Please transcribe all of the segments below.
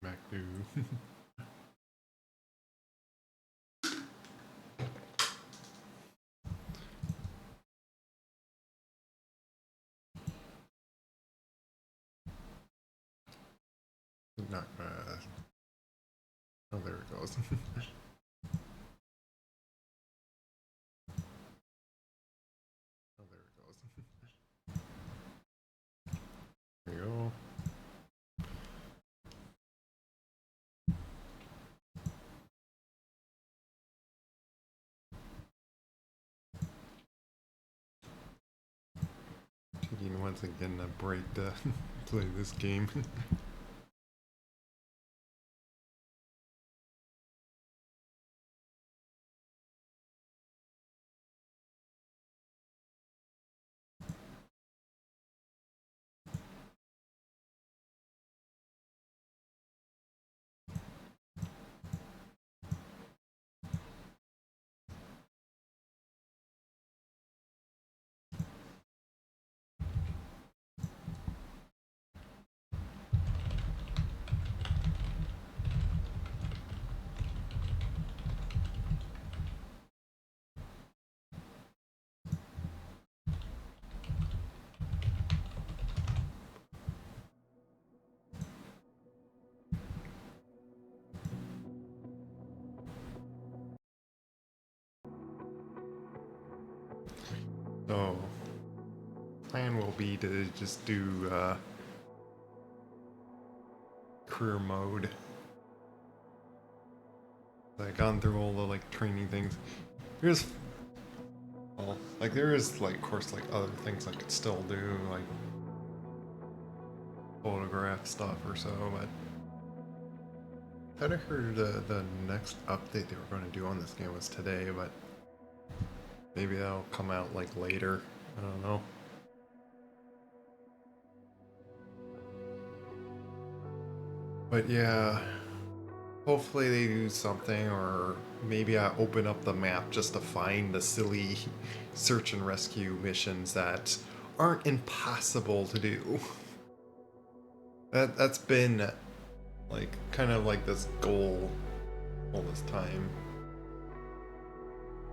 Back to not oh, there it goes. Oh, there it goes. There you go. Taking once again a break to play this game. So, plan will be to just do career mode. I've gone through all the like training things. There's, well, like there is like, of course, like other things I could still do, like photograph stuff or so, but I'd heard the next update they were going to do on this game was today, but maybe that'll come out like later. I don't know. But yeah, hopefully they do something, or maybe I open up the map just to find the silly search and rescue missions that aren't impossible to do. That's been like kind of like this goal all this time.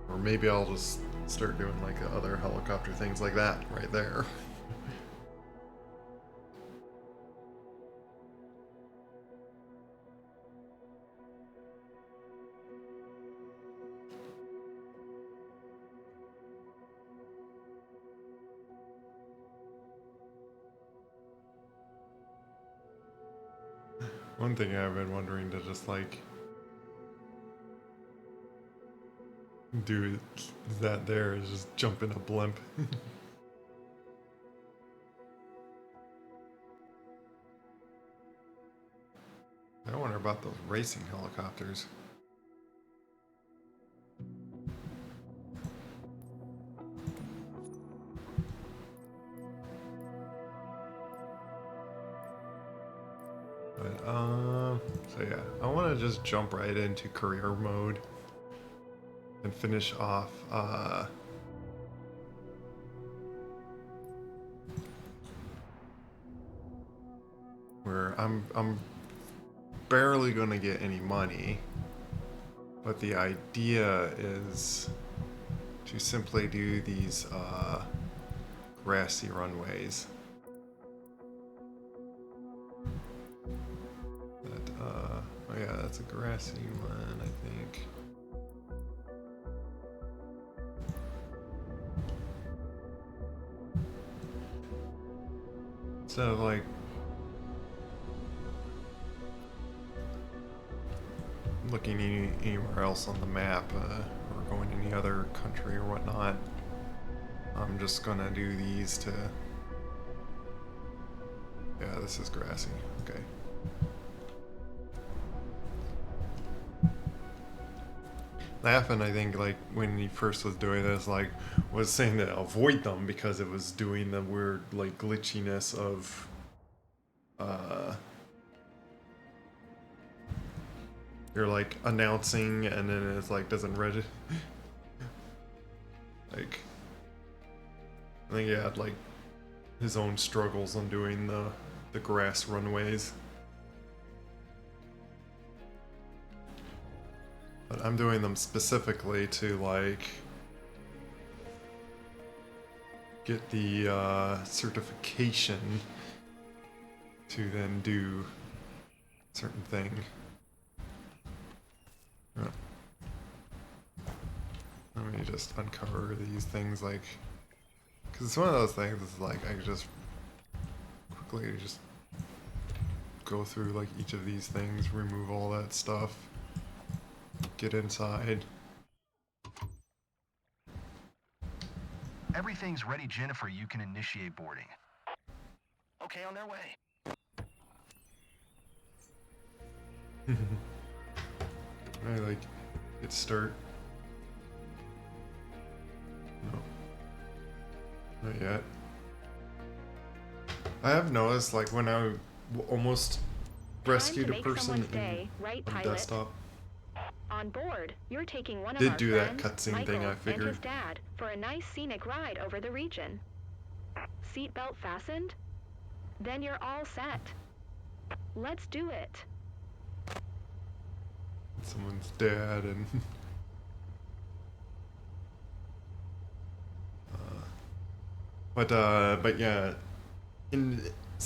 Or maybe I'll just start doing like other helicopter things like that right there. One thing I've been wondering to just like do is that there is just jump in a blimp. I wonder about those racing helicopters. But so yeah, I want to just jump right into career mode and finish off where I'm barely gonna get any money, but the idea is to simply do these grassy runways. That oh yeah, that's a grassy one, I think. Instead of like looking anywhere else on the map or going any other country or whatnot, I'm just gonna do these to. Yeah, this is grassy. Okay. Laughing, I think, like when he first was doing this, like was saying to avoid them because it was doing the weird like glitchiness of you're like announcing and then it's like doesn't register. Like I think he had like his own struggles on doing the grass runways. But I'm doing them specifically to like get the certification to then do certain thing. Oh. Let me just uncover these things, like, because it's one of those things. It's like I could just quickly just go through like each of these things, remove all that stuff, get inside. Everything's ready, Jennifer. You can initiate boarding. Okay, on their way. I like hit start. No, not yet. I have noticed, like, when I almost rescued a person on desktop, On board, you're taking one of did our do that friends, cutscene Michael, thing, I and figured. his dad for a nice scenic ride over the region. Seatbelt fastened? Then you're all set. Let's do it. Someone's dad and but yeah, in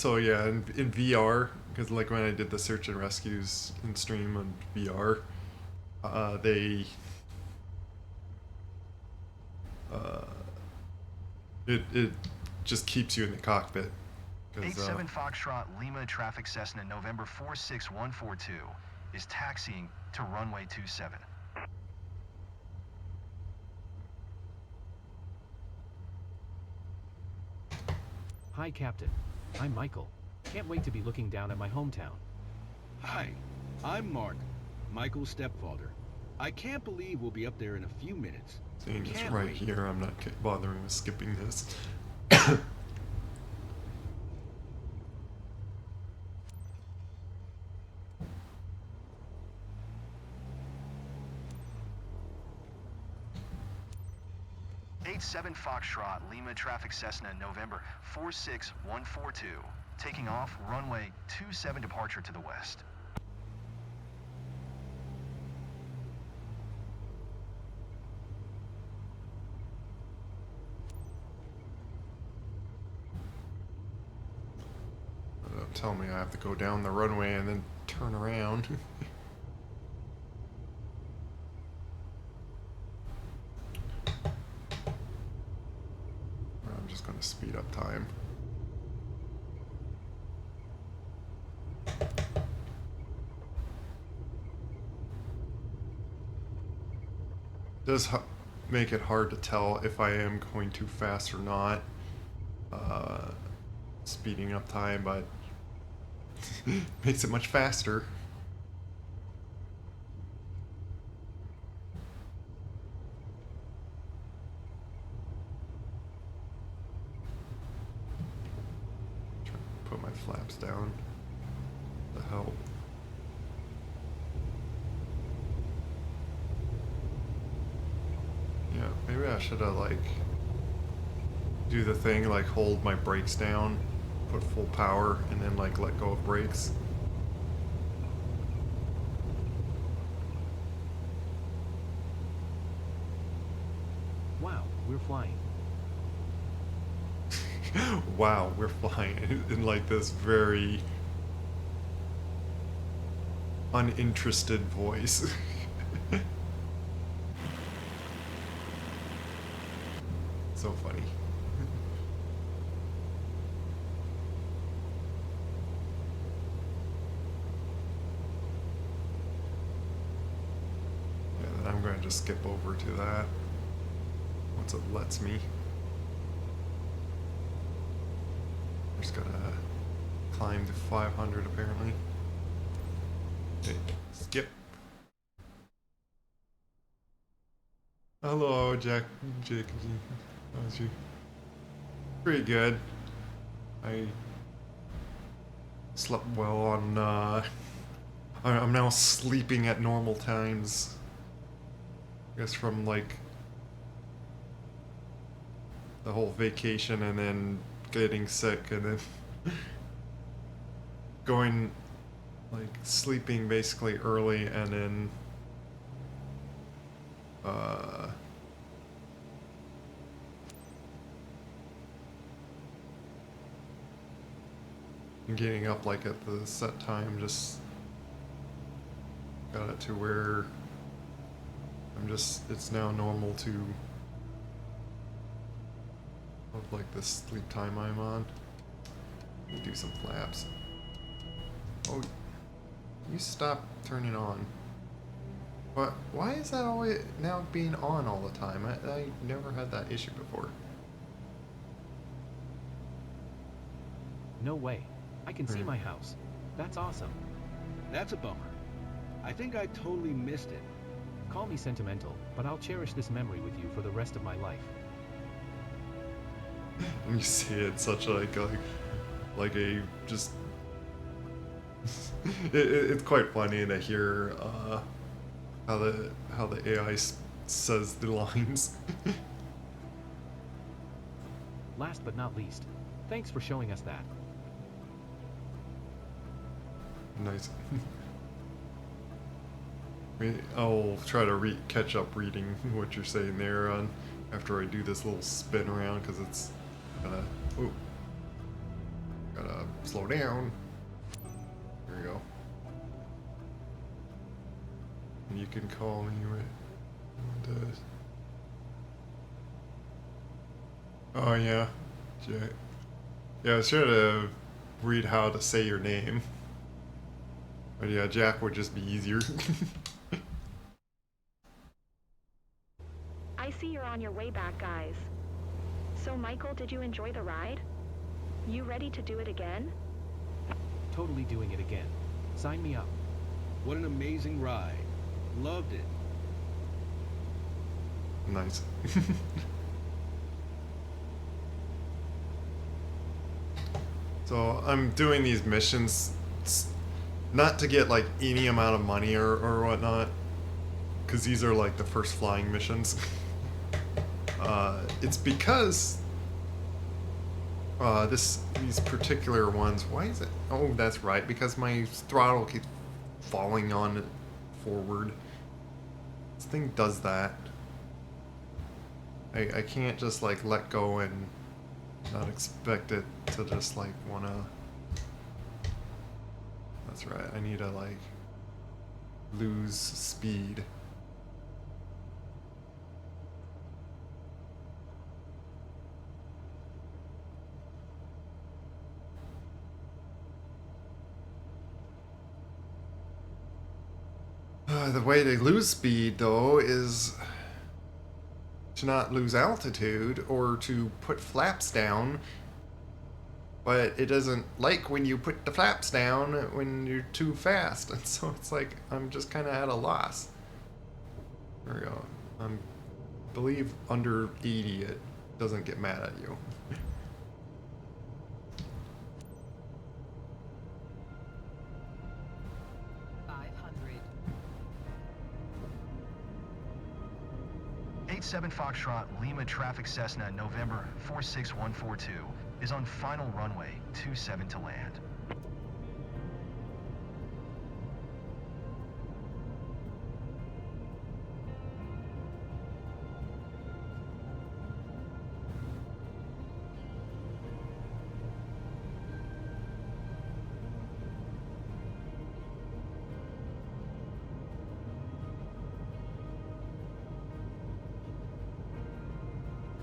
in VR, because like when I did the search and rescues in stream on VR, they uh, it just keeps you in the cockpit. 87 Foxtrot Lima traffic Cessna November 46142 is taxiing to runway 27. Hi, Captain. I'm Michael. Can't wait to be looking down at my hometown. Hi, I'm Mark, Michael's stepfather. I can't believe we'll be up there in a few minutes. Seeing this Can't right wait. here, I'm not bothering with skipping this. 87 Foxtrot Lima traffic Cessna November 46142 taking off runway 27 departure to the west. Don't tell me I have to go down the runway and then turn around. I'm just gonna speed up time. Does make it hard to tell if I am going too fast or not. Speeding up time, but makes it much faster. Try to put my flaps down to help. Yeah, maybe I should have like do the thing like hold my brakes down, put full power, and then like let go of brakes. Wow, we're flying. Wow, we're flying in like this very uninterested voice. So funny. Yeah, then I'm going to just skip over to that once it lets me. I'm just gonna climb to 500 apparently. Okay, skip. Hello, Jake. How was you? Pretty good. I slept well on, I'm now sleeping at normal times. I guess from, like, the whole vacation and then getting sick and then going, like, sleeping basically early and then Uh, getting up like at the set time, just got it to where it's now normal to of like the sleep time I'm on. Do some flaps. Oh, you stop turning on. But why is that always now being on all the time? I never had that issue before. No way. I can see my house. That's awesome. That's a bummer. I think I totally missed it. Call me sentimental, but I'll cherish this memory with you for the rest of my life. And you see it such like a just it's quite funny to hear how the AI says the lines. Last but not least, thanks for showing us that. Nice. I'll try to catch up reading what you're saying there on after I do this little spin around, because it's gotta slow down. There we go. And you can call me oh yeah, Jack. Yeah, I was trying to read how to say your name. But yeah, Jack would just be easier. I see you're on your way back, guys. So, Michael, did you enjoy the ride? You ready to do it again? Totally doing it again. Sign me up. What an amazing ride. Loved it. Nice. So I'm doing these missions not to get like any amount of money or whatnot, because these are like the first flying missions. It's because these particular ones. Why is it? Oh, that's right. Because my throttle keeps falling on it forward. This thing does that. I can't just like let go and not expect it to just like wanna. That's right. I need to like lose speed. The way to lose speed, though, is to not lose altitude or to put flaps down. But it doesn't like when you put the flaps down when you're too fast. And so it's like I'm just kind of at a loss. There we go. I believe under 80 it doesn't get mad at you. 87 Foxtrot, Lima traffic Cessna, November 46142, is on final runway 27 to land.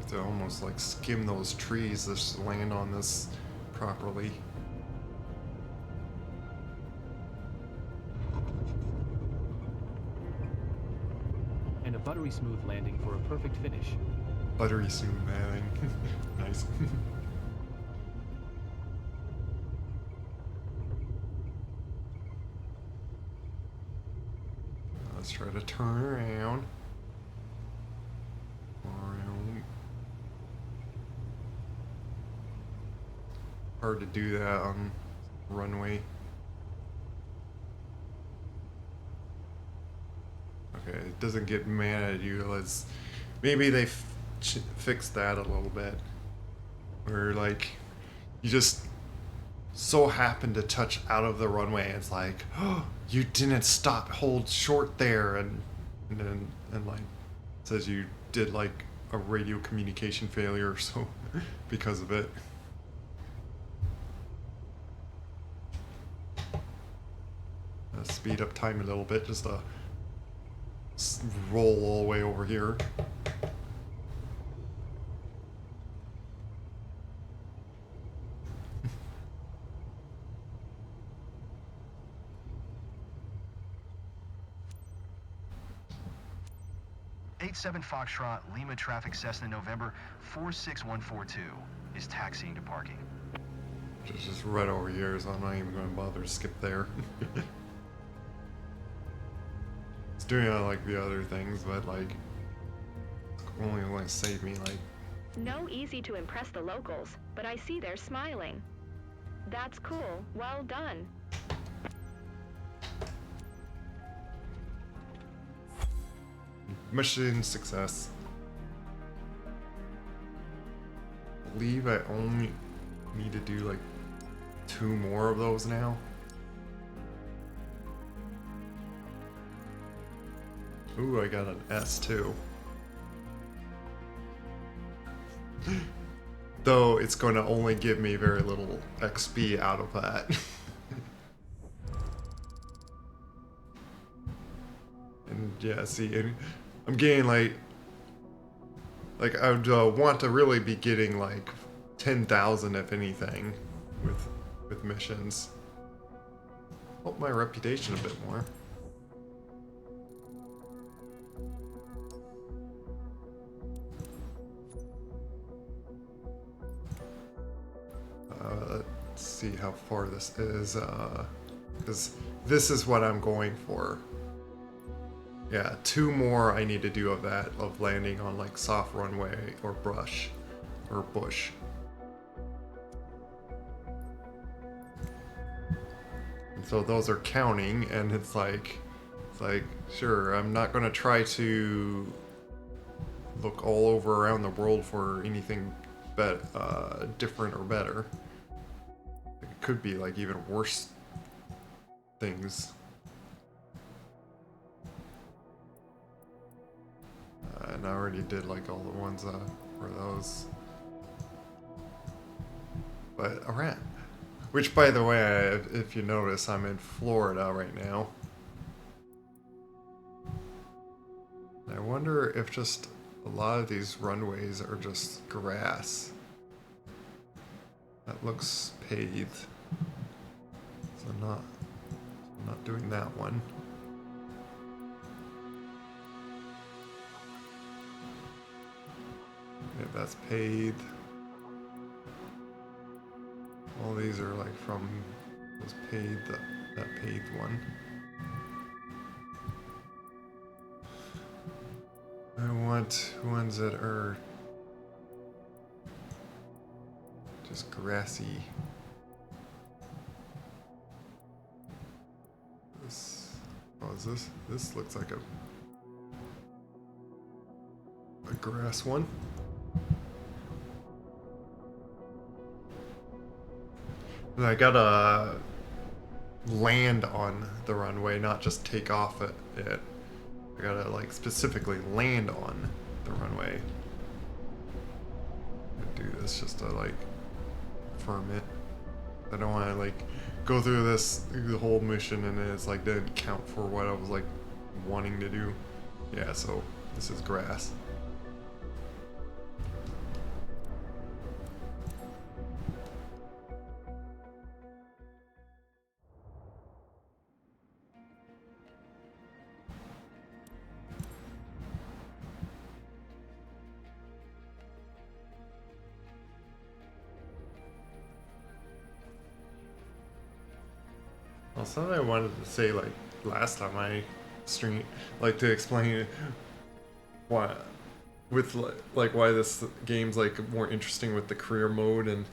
To almost like skim those trees, just land on this properly. And a buttery smooth landing for a perfect finish. Buttery smooth landing. Nice. Let's try to turn around. Hard to do that on runway. Okay, it doesn't get mad at you. Let's maybe they fix that a little bit, where like you just so happen to touch out of the runway. And it's like, oh, you didn't stop, hold short there, and like says you did like a radio communication failure, so because of it. Speed up time a little bit, just to roll all the way over here. ep8 Foxtrot, Lima traffic Cessna November 46142 is taxiing to parking. It's just right over here, so I'm not even going to bother to skip there. It's doing it like the other things, but like, it's only going to save me like. No easy to impress the locals, but I see they're smiling. That's cool. Well done. Mission success. I believe I only need to do like 2 more of those now. Ooh, I got an S too. Though it's going to only give me very little XP out of that. And yeah, see, and I'm getting like I would want to really be getting like 10,000 if anything with missions. Help my reputation a bit more. Let's see how far this is, because this is what I'm going for. Yeah, 2 more I need to do of that, of landing on like soft runway or brush or bush. And so those are counting, and it's like sure, I'm not gonna try to look all over around the world for anything different or better. It could be like even worse things. And I already did like all the ones for those. But alright. Which, by the way, if you notice, I'm in Florida right now. And I wonder if just a lot of these runways are just grass. That looks paved. So I'm not doing that one. Yeah, that's paved. All these are like from was paved, that paved one. I want ones that are just grassy. This, oh, is this? This looks like a grass one. And I gotta land on the runway, not just take off it. I gotta like specifically land on the runway. I do this just to like firm it. I don't want to like go through the whole mission and then it's like didn't count for what I was like wanting to do. Yeah, so this is grass. Well, something I wanted to say, like, last time I streamed, like, to explain why, with, like, why this game's, like, more interesting with the career mode and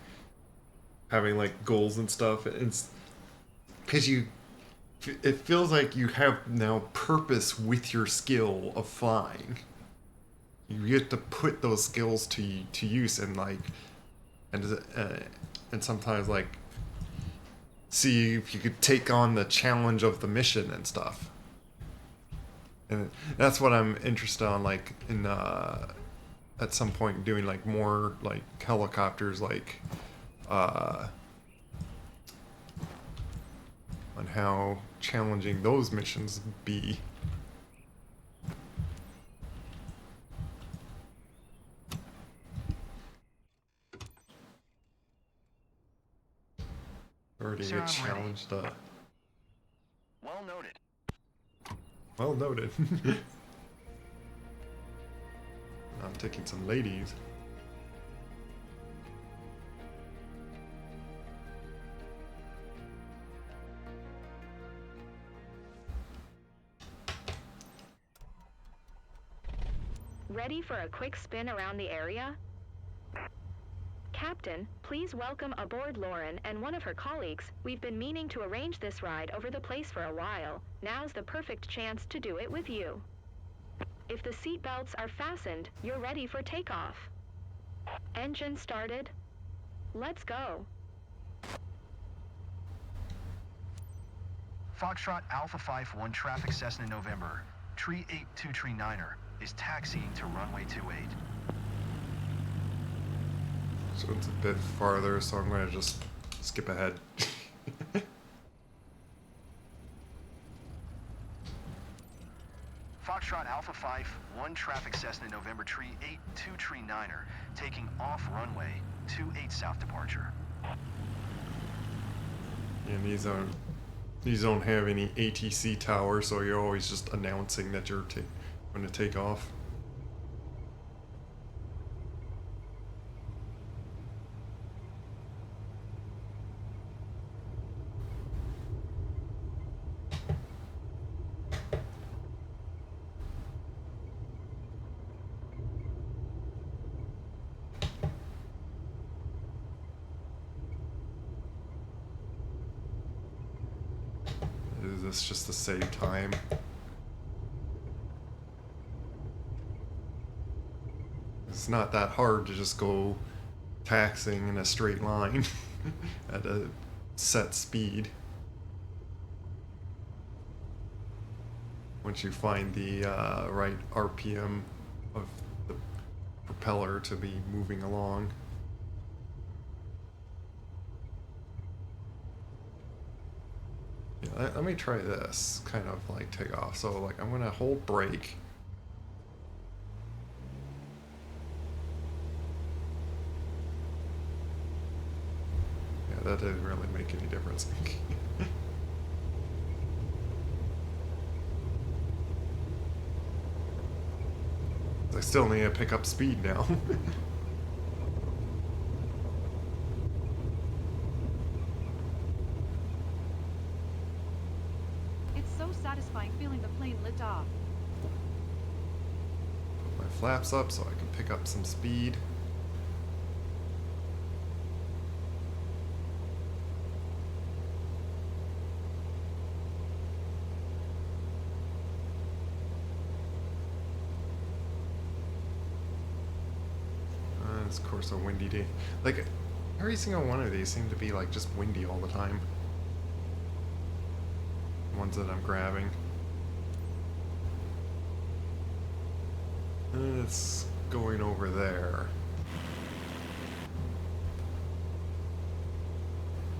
having, like, goals and stuff. It's because it feels like you have now purpose with your skill of flying. You get to put those skills to use and, like, and sometimes, like, see if you could take on the challenge of the mission and stuff. And that's what I'm interested on, like in at some point doing like more like helicopters, like uh, on how challenging those missions be. Already Sir, get I'm ready. challenged. Well noted. Well noted. I'm taking some ladies. Ready for a quick spin around the area? Captain, please welcome aboard Lauren and one of her colleagues. We've been meaning to arrange this ride over the place for a while. Now's the perfect chance to do it with you. If the seat belts are fastened, you're ready for takeoff. Engine started. Let's go. Foxtrot Alpha 5-1 traffic Cessna November. Tree 8239er is taxiing to runway 28. So it's a bit farther, so I'm going to just skip ahead. Foxtrot Alpha 5-1 traffic Cessna November Tree 8239er taking off runway 28 south departure. And these don't have any ATC tower, so you're always just announcing that you're going to take off. Is this just to save time? It's not that hard to just go taxiing in a straight line at a set speed. Once you find the right RPM of the propeller to be moving along. Yeah, let me try this kind of like take off. So like I'm gonna hold brake. Yeah, that didn't really make any difference. I still need to pick up speed now. It's so satisfying feeling the plane lift off. Put my flaps up so I can pick up some speed. It's of course a windy day. Like every single one of these seem to be like just windy all the time. The ones that I'm grabbing. And it's going over there.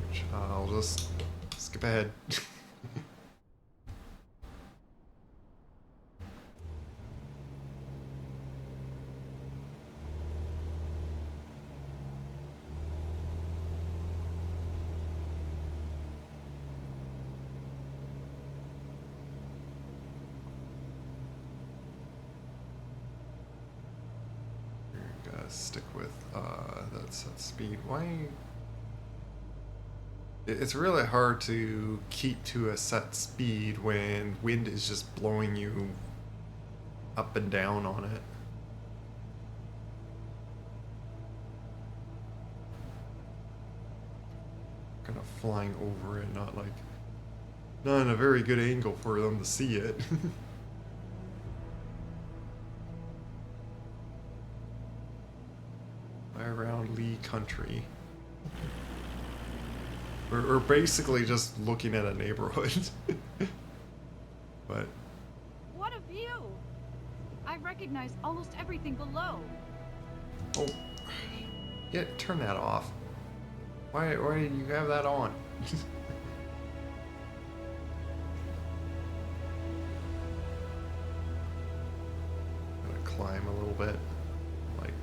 Which I'll just skip ahead. Stick with that set speed. Why? It's really hard to keep to a set speed when wind is just blowing you up and down on it. Kind of flying over it, not in a very good angle for them to see it. Around Lee Country. We're basically just looking at a neighborhood. But What a Phew! I recognize almost everything below. Oh, yeah, turn that off. Why did you have that on? Gotta climb a little bit. Like,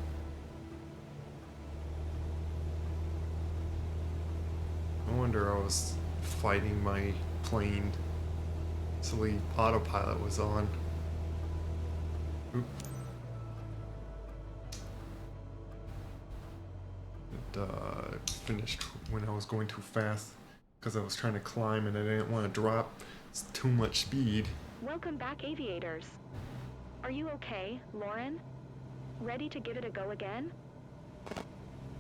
no wonder I was fighting my plane. Silly autopilot was on. Oop. It finished when I was going too fast because I was trying to climb and I didn't want to drop. It's too much speed. Welcome back, aviators. Are you okay, Lauren? Ready to give it a go again?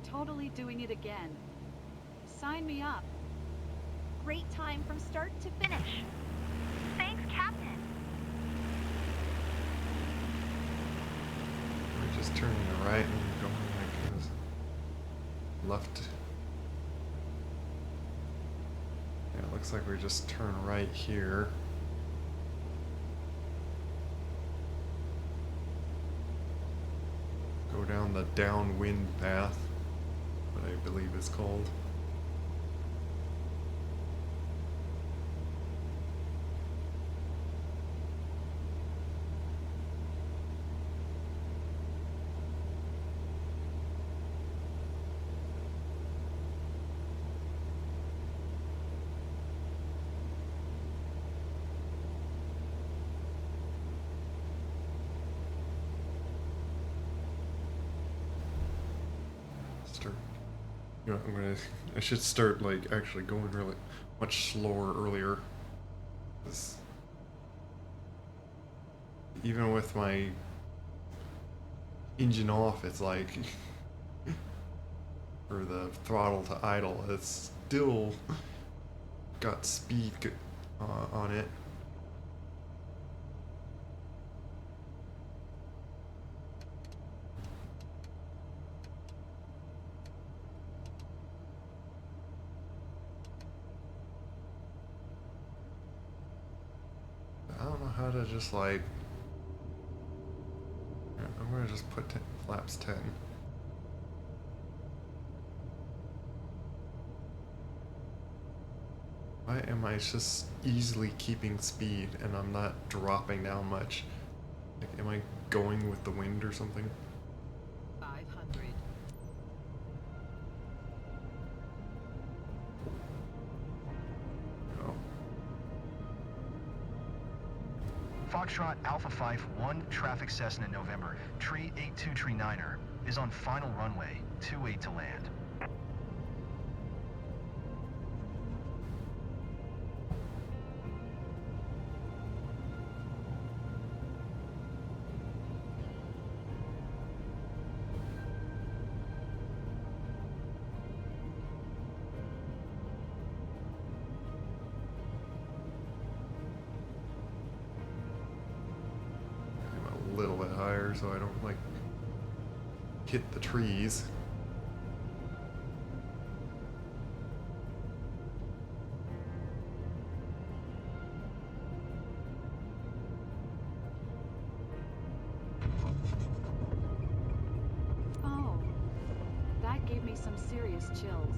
Totally doing it again. Sign me up. Great time from start to finish. Thanks, Captain. We're just turning to right and going like this. Left. Yeah, it looks like we just turn right here. Go down the downwind path, what I believe is called. You know, I should start like actually going really much slower earlier. 'Cause even with my engine off, it's like, or the throttle to idle, it's still got speed on it. I don't know how to just like, I'm gonna just put flaps 10. Why am I just easily keeping speed and I'm not dropping down much? Like, am I going with the wind or something? 500. No. Foxtrot Alpha 5 1 traffic Cessna November, tree 8239er, is on final runway, 28 to land. A little bit higher so I don't like hit the trees. Oh, that gave me some serious chills.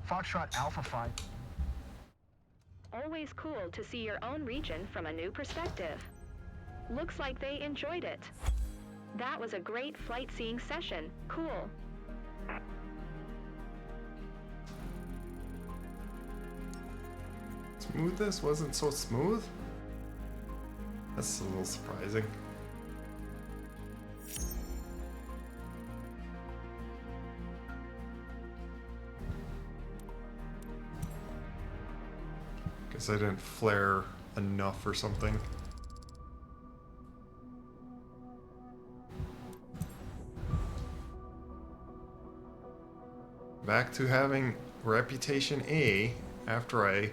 Foxtrot Alpha 5. Always cool to see your own region from a new perspective. Looks like they enjoyed it. That was a great flight seeing session. Cool. Smoothness wasn't so smooth? That's a little surprising. Guess I didn't flare enough or something. Back to having reputation A after I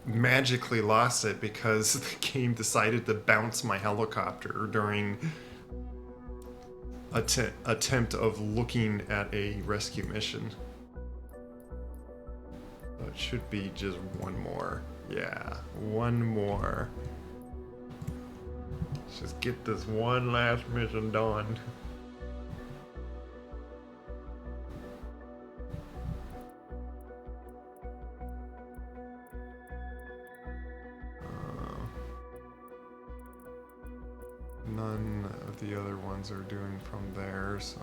magically lost it because the game decided to bounce my helicopter during attempt of looking at a rescue mission. So it should be just one more. Yeah, one more. Let's just get this one last mission done. None of the other ones are doing from there, so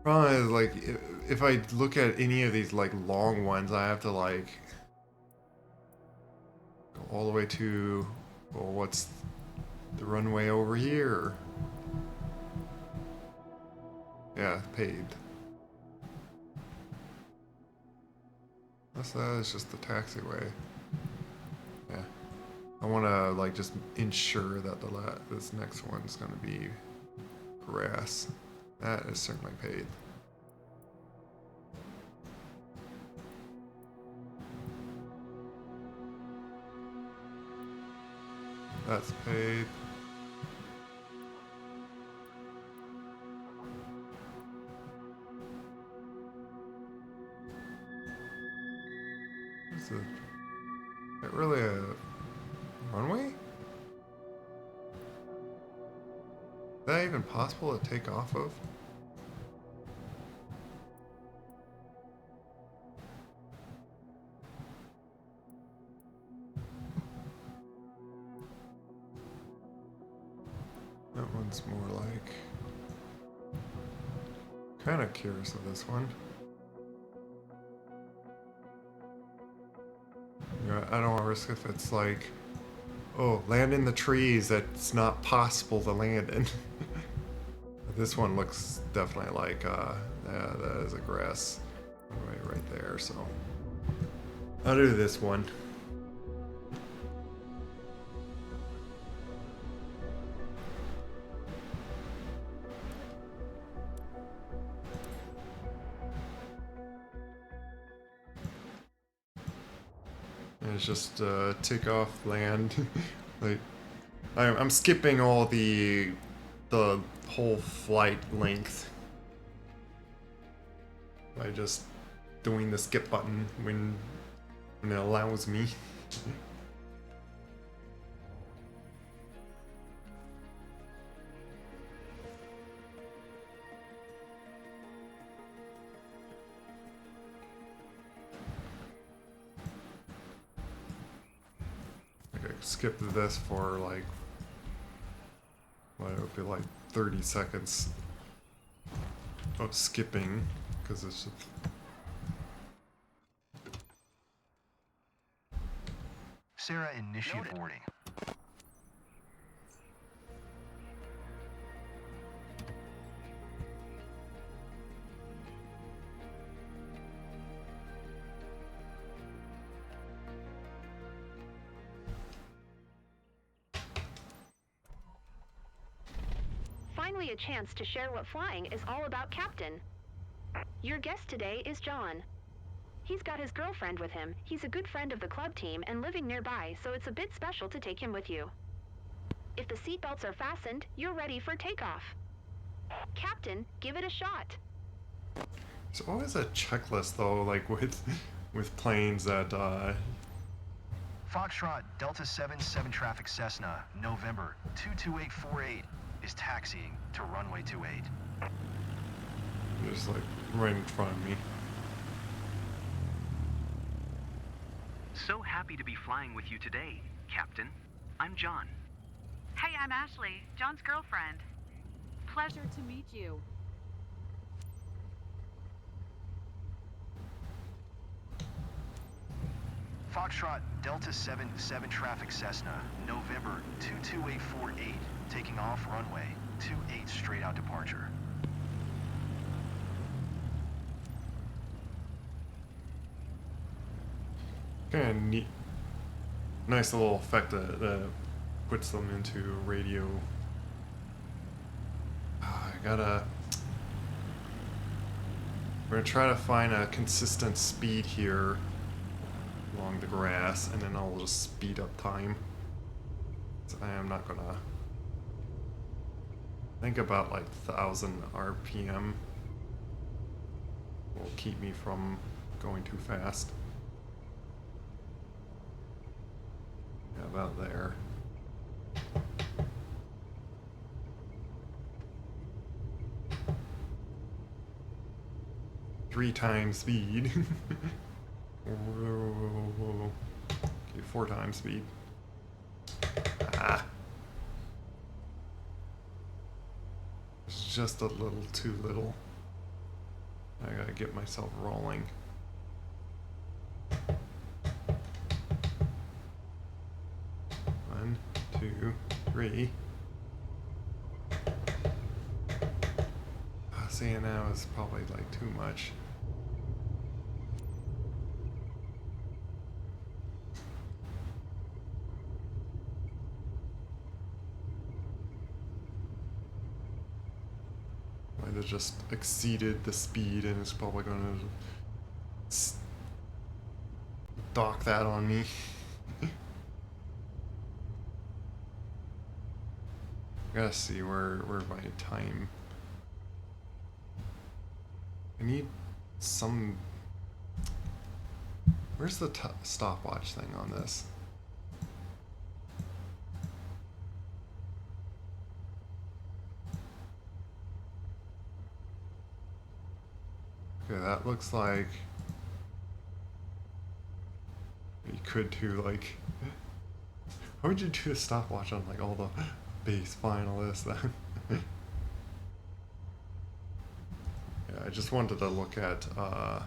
probably like if I look at any of these like long ones, I have to like go all the way to, well, what's the runway over here? Yeah, paid. That is just the taxiway. Yeah. I want to like just ensure that this next one's going to be grass. That is certainly paid. That's paid. Is it really a runway? Is that even possible to take off of? That one's more like... Kind of curious of this one. Yeah, I don't want to risk if it's like, oh, land in the trees that's not possible to land in. This one looks definitely like, yeah, that is a grass runway right there, so I'll do this one. And it's just take off, land. Like, I'm skipping all the whole flight length by just doing the skip button when it allows me. Okay, skip this for like, what, it would be like 30 seconds of skipping, because it's just... Sarah, initiate boarding. Finally a chance to share what flying is all about, Captain. Your guest today is John. He's got his girlfriend with him. He's a good friend of the club team and living nearby, so it's a bit special to take him with you. If the seatbelts are fastened, you're ready for takeoff. Captain, give it a shot. There's always a checklist though, like with planes that Foxtrot Delta 77 traffic Cessna, November 22848 is taxiing to runway 28. just like right in front of me. So happy to be flying with you today, Captain. I'm John. Hey, I'm Ashley, John's girlfriend. Pleasure to meet you. Foxtrot Delta 77 traffic Cessna, November 22848, taking off runway 28 straight out departure. Kind of neat, nice little effect that puts them into radio. We're gonna try to find a consistent speed here along the grass, and then I'll just speed up time. So I am not gonna think about like 1,000 RPM will keep me from going too fast. Yeah, about there. Three times speed. Whoa. Okay, 4 times speed. Ah. It's just a little too little. I gotta get myself rolling. One, two, three. Saying that was probably like too much. Might have just exceeded the speed and it's probably gonna dock that on me. Gotta see where my time. I need some. Where's the stopwatch thing on this? Okay, that looks like you could do like. How would you do a stopwatch on like all the base finalists then? Yeah, I just wanted to look at okay.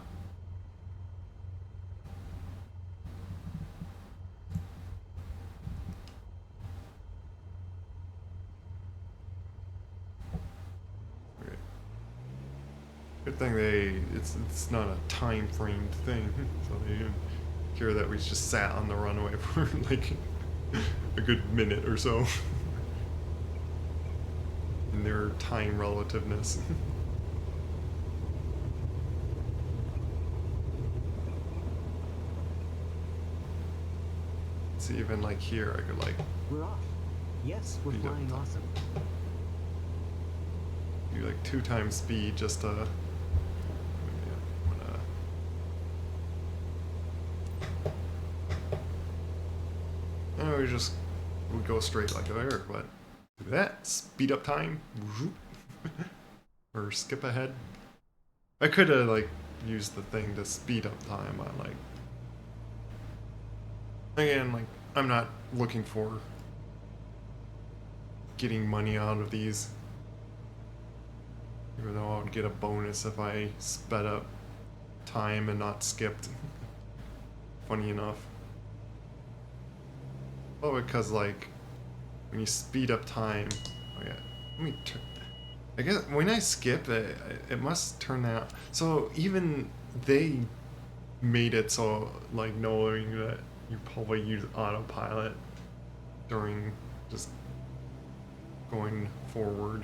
Good thing it's not a time framed thing, so they didn't care that we just sat on the runway for like a good minute or so in their time relativeness. See, even like here, I could like. We're off. Yes, we're Speed up flying time. awesome. Do like 2 times speed just to. Yeah, we go straight like there, but do that speed up time, or skip ahead. I could have like used the thing to speed up time on like. Again, like I'm not looking for getting money out of these. Even though I would get a bonus if I sped up time and not skipped. Funny enough. Well, because like when you speed up time, oh yeah, let me turn. I guess when I skip it must turn out. So even they made it so like knowing that you probably use autopilot during just going forward.